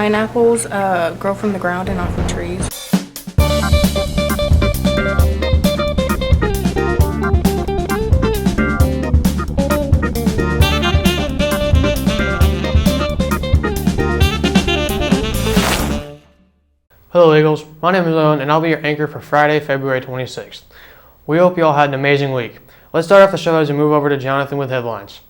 pineapples grow from the ground and not from trees. Hello Eagles, my name is Owen and I'll be your anchor for Friday, February 26th. We hope you all had an amazing week. Let's start off the show as we move over to Jonathan with headlines.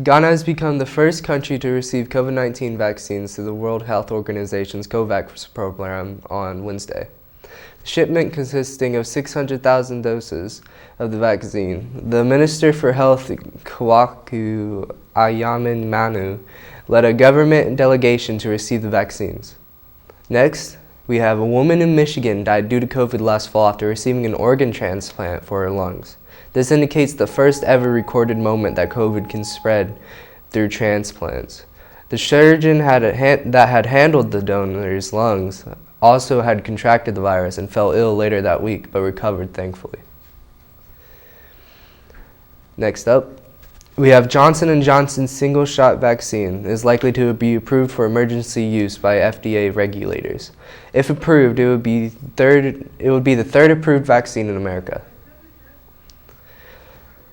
Ghana has become the first country to receive COVID-19 vaccines through the World Health Organization's COVAX program on Wednesday. The shipment consisting of 600,000 doses of the vaccine. The Minister for Health, Kwaku Ayamin Manu, led a government delegation to receive the vaccines. Next, we have a woman in Michigan died due to COVID last fall after receiving an organ transplant for her lungs. This indicates the first ever recorded moment that COVID can spread through transplants. The surgeon that had handled the donor's lungs also had contracted the virus and fell ill later that week, but recovered thankfully. Next up, we have Johnson & Johnson's single-shot vaccine is likely to be approved for emergency use by FDA regulators. If approved, it would be the third approved vaccine in America.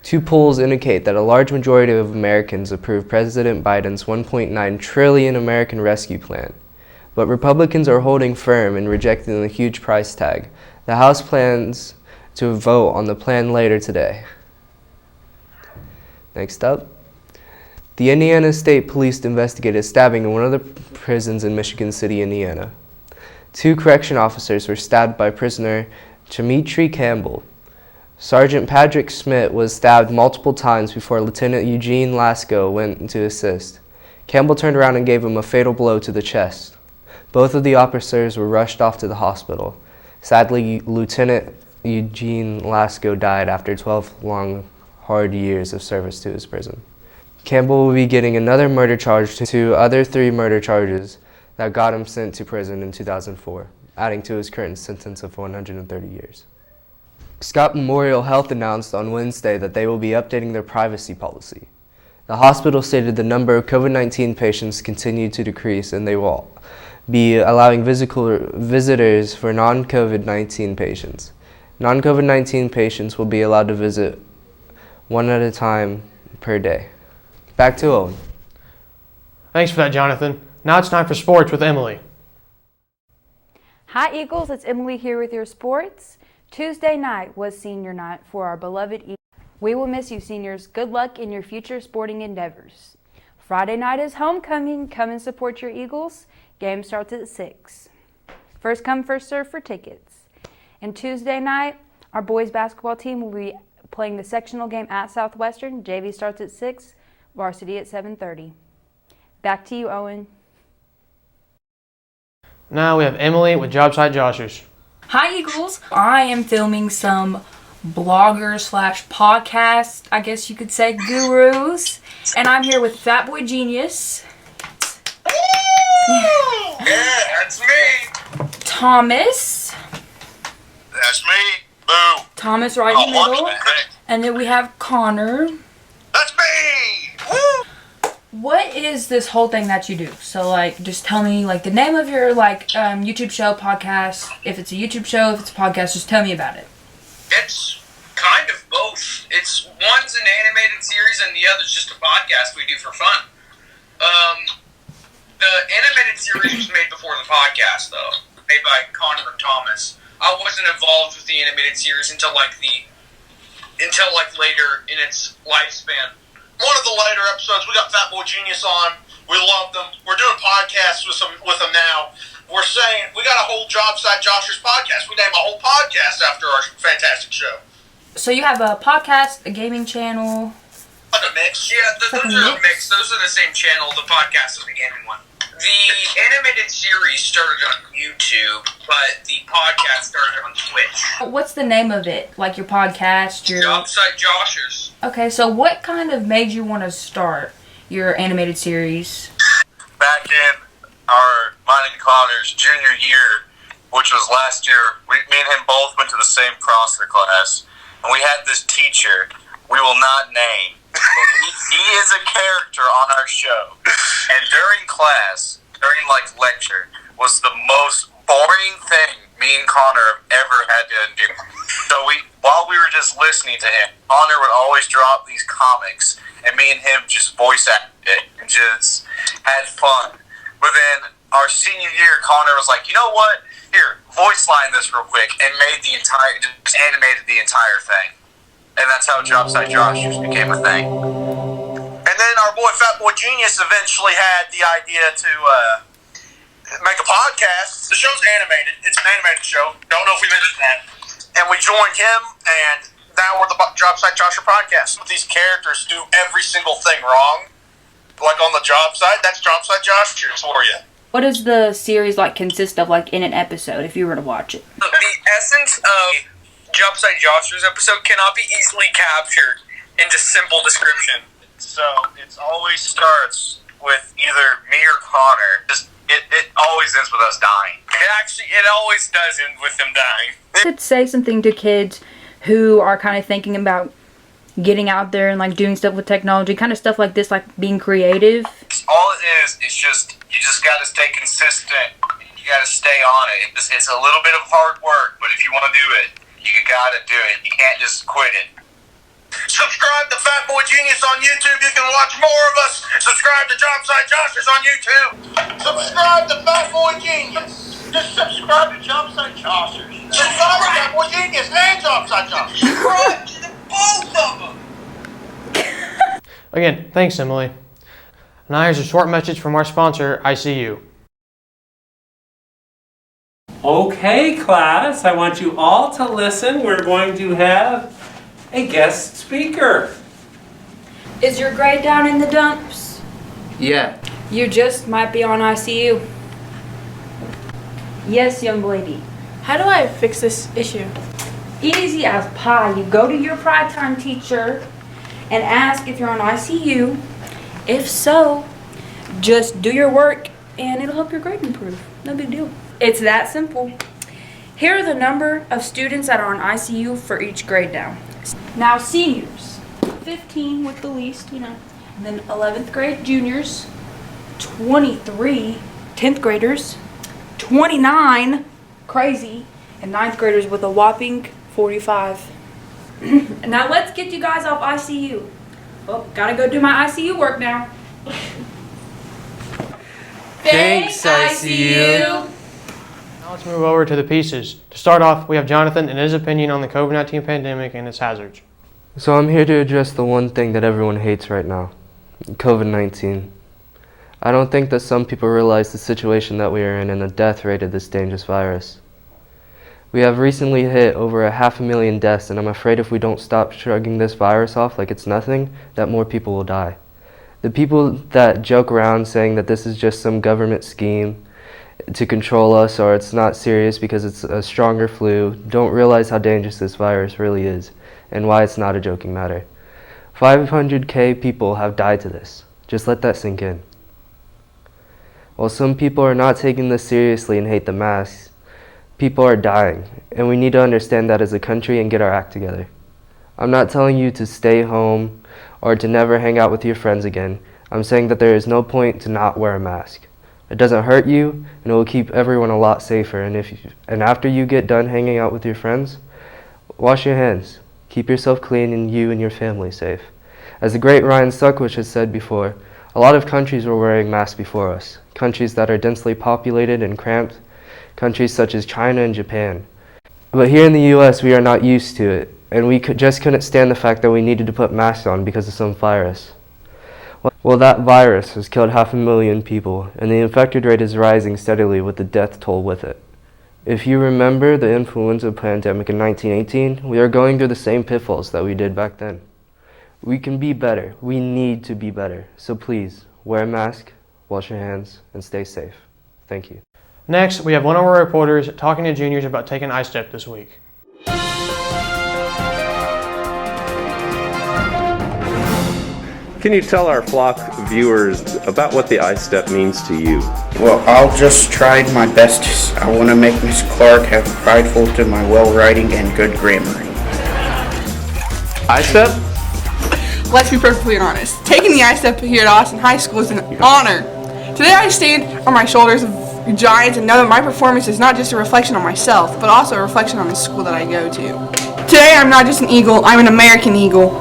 Two polls indicate that a large majority of Americans approve President Biden's $1.9 trillion American Rescue Plan, but Republicans are holding firm and rejecting the huge price tag. The House plans to vote on the plan later today. Next up, the Indiana State Police investigated a stabbing in one of the prisons in Michigan City, Indiana. Two correction officers were stabbed by prisoner Chamitri Campbell. Sergeant Patrick Schmidt was stabbed multiple times before Lieutenant Eugene Lasco went to assist. Campbell turned around and gave him a fatal blow to the chest. Both of the officers were rushed off to the hospital. Sadly, Lieutenant Eugene Lasco died after 12 long hard years of service to his prison. Campbell will be getting another murder charge to other 3 murder charges that got him sent to prison in 2004, adding to his current sentence of 130 years. Scott Memorial Health announced on Wednesday that they will be updating their privacy policy. The hospital stated the number of COVID-19 patients continued to decrease and they will be allowing visitors for non-COVID-19 patients. Non-COVID-19 patients will be allowed to visit one at a time per day. Back to Owen. Thanks for that, Jonathan. Now it's time for sports with Emily. Hi Eagles, it's Emily here with your sports. Tuesday night was senior night for our beloved Eagles. We will miss you seniors. Good luck in your future sporting endeavors. Friday night is homecoming. Come and support your Eagles. Game starts at 6. First come, first serve for tickets. And Tuesday night, our boys basketball team will be playing the sectional game at Southwestern. JV starts at 6, varsity at 7:30. Back to you, Owen. Now we have Emily with Job Site Joshers. Hi Eagles, I am filming some blogger/podcast, I guess you could say, gurus. And I'm here with Fat Boy Genius. Yeah, that's me. Thomas. That's me. Boo. Thomas right in the middle. And then we have Connor. That's me. Woo. What is this whole thing that you do? So, just tell me, the name of your, YouTube show, podcast. If it's a YouTube show, if it's a podcast, just tell me about it. It's kind of both. One's an animated series and the other's just a podcast we do for fun. The animated series was made before the podcast, though. Made by Connor and Thomas. I wasn't involved with the animated series until later in its lifespan. One of the later episodes, we got Fat Boy Genius on. We love them. We're doing podcasts with them now. We're saying we got a whole Job Site Joshers podcast. We named a whole podcast after our fantastic show. So you have a podcast, a gaming channel. Like a mix. Yeah, those are a mix. Those are the same channel. The podcast is the gaming one. The animated series started on YouTube, but the podcast started on Twitch. What's the name of it? Your podcast? Job Site Joshers. Okay, so what kind of made you want to start your animated series? Back in mine and Connor's junior year, which was last year, me and him both went to the same CrossFit class, and we had this teacher we will not name. He is a character on our show. And during class, during like lecture was the most boring thing me and Connor have ever had to do. So while we were just listening to him, Connor would always drop these comics, and me and him just voice acted it and just had fun. But then our senior year, Connor was like, you know what? Here, voice line this real quick, and just animated the entire thing. And that's how Jobsite Josh just became a thing. And then our boy Fat Boy Genius eventually had the idea to make a podcast. The show's animated. It's an animated show. Don't know if we mentioned that. And we joined him, and now we're the Jobsite Joshua podcast. These characters do every single thing wrong. Like on the job site, that's Jobsite Joshua for you. What does the series like consist of, like in an episode, if you were to watch it? The essence of Jobsite Joshua's episode cannot be easily captured in just simple description. So it always starts with either me or Connor. It always ends with us dying. It always does end with them dying. Could say something to kids who are kind of thinking about getting out there and like doing stuff with technology, kind of stuff like this, like being creative. All it is just you just got to stay consistent. You got to stay on it. It's a little bit of hard work, but if you want to do it, you got to do it. You can't just quit it. Subscribe to Fat Boy Genius on YouTube. You can watch more of us. Subscribe to Jobsite Joshers on YouTube. Subscribe to Fat Boy Genius. Just subscribe to Jobsite Joshers. Subscribe to Fat Boy Genius and Jobsite Joshers. Subscribe to both of them. Again, thanks, Emily. Now here's a short message from our sponsor, ICU. Okay, class, I want you all to listen. We're going to have a guest speaker. Is your grade down in the dumps? Yeah. You just might be on ICU. Yes, young lady. How do I fix this issue? Easy as pie. You go to your pride time teacher and ask if you're on ICU. If so, just do your work and it'll help your grade improve. No big deal. It's that simple. Here are the number of students that are on ICU for each grade down. Now seniors, 15 with the least, and then 11th grade juniors, 23 10th graders, 29 crazy, and 9th graders with a whopping 45. Now let's get you guys off ICU. Oh, gotta go do my ICU work now. Thanks, ICU. Now let's move over to the pieces. To start off, we have Jonathan and his opinion on the COVID-19 pandemic and its hazards. So I'm here to address the one thing that everyone hates right now, COVID-19. I don't think that some people realize the situation that we are in and the death rate of this dangerous virus. We have recently hit over 500,000 deaths, and I'm afraid if we don't stop shrugging this virus off like it's nothing, that more people will die. The people that joke around saying that this is just some government scheme to control us or it's not serious because it's a stronger flu don't realize how dangerous this virus really is and why it's not a joking matter. 500,000 people have died to this. Just let that sink in. While some people are not taking this seriously and hate the masks, people are dying, and we need to understand that as a country and get our act together. I'm not telling you to stay home or to never hang out with your friends again. I'm saying that there is no point to not wear a mask. It doesn't hurt you, and it will keep everyone a lot safer. And after you get done hanging out with your friends, wash your hands. Keep yourself clean and you and your family safe. As the great Ryan Suckwich has said before, a lot of countries were wearing masks before us. Countries that are densely populated and cramped, countries such as China and Japan. But here in the US, we are not used to it, and we just couldn't stand the fact that we needed to put masks on because of some virus. Well, that virus has killed 500,000 people, and the infected rate is rising steadily with the death toll with it. If you remember the influenza pandemic in 1918, we are going through the same pitfalls that we did back then. We can be better. We need to be better. So please, wear a mask, wash your hands, and stay safe. Thank you. Next, we have one of our reporters talking to juniors about taking ISTEP this week. Can you tell our flock viewers about what the ISTEP means to you? Well, I'll just try my best. I want to make Miss Clark have prideful to my well writing and good grammar. ISTEP? Let's be perfectly honest. Taking the ISTEP here at Austin High School is an honor. Today I stand on my shoulders of giants and know that my performance is not just a reflection on myself, but also a reflection on the school that I go to. Today I'm not just an eagle, I'm an American eagle.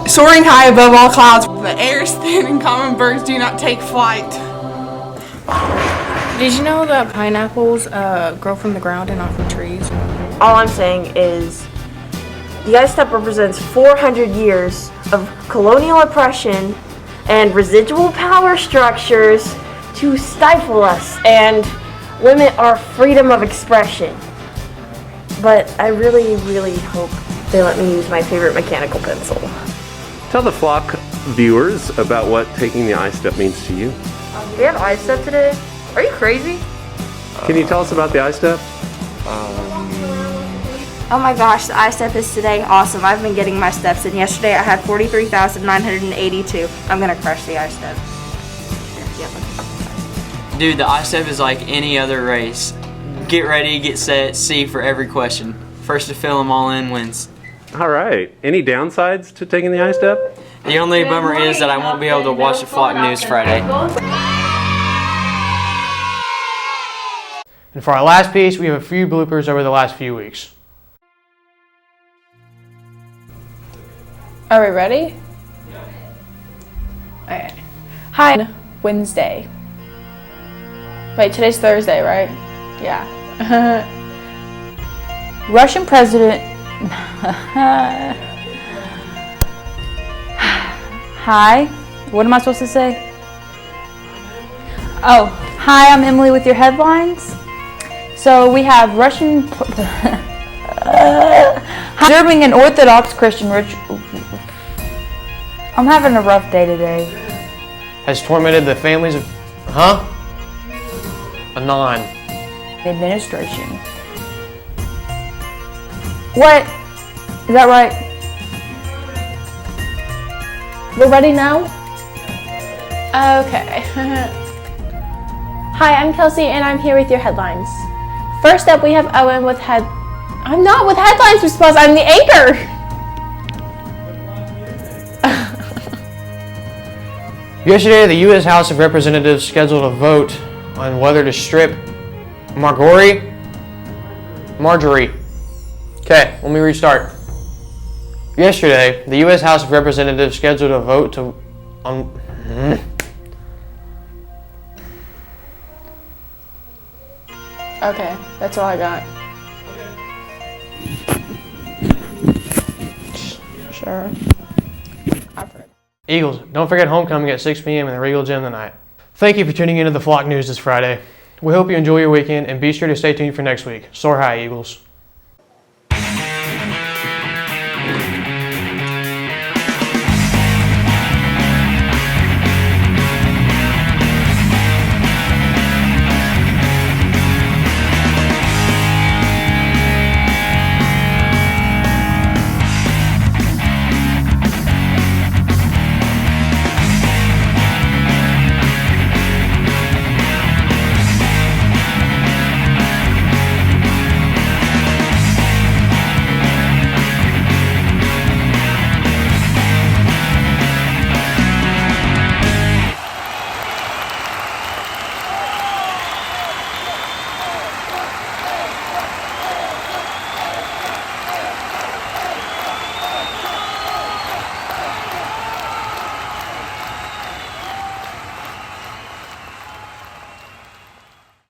Soaring high above all clouds, the air is thin and common birds do not take flight. Did you know that pineapples grow from the ground and not from trees? All I'm saying is the ISTEP represents 400 years of colonial oppression and residual power structures to stifle us and limit our freedom of expression. But I really, really hope they let me use my favorite mechanical pencil. Tell the flock viewers about what taking the ISTEP means to you. We have ISTEP today? Are you crazy? Can you tell us about the ISTEP? Oh my gosh, the ISTEP is today awesome. I've been getting my steps in. Yesterday I had 43,982. I'm gonna crush the ISTEP. Dude, the ISTEP is like any other race. Get ready, get set, see for every question. First to fill them all in wins. All right. Any downsides to taking the ISTEP? The only bummer is that I won't be able to watch the Flock News Friday. And for our last piece, we have a few bloopers over the last few weeks. Are we ready? Okay. Hi, Wednesday. Wait, today's Thursday, right? Yeah. Russian President. Hi. What am I supposed to say? Oh, hi, I'm Emily with your headlines. So we have Russian. Observing an Orthodox Christian I'm having a rough day today. Has tormented the families of. Anon. Administration. What? Is that right? We're ready now? Okay. Hi, I'm Kelsey and I'm here with your headlines. First up, we have Owen with I'm not with headlines response, I'm the anchor! Yesterday, the U.S. House of Representatives scheduled a vote on whether to strip Marjorie. Okay, let me restart. Yesterday, the U.S. House of Representatives scheduled a vote Okay, that's all I got. Sure. Eagles, don't forget homecoming at 6 p.m. in the Regal Gym tonight. Thank you for tuning into the Flock News this Friday. We hope you enjoy your weekend and be sure to stay tuned for next week. Soar high, Eagles.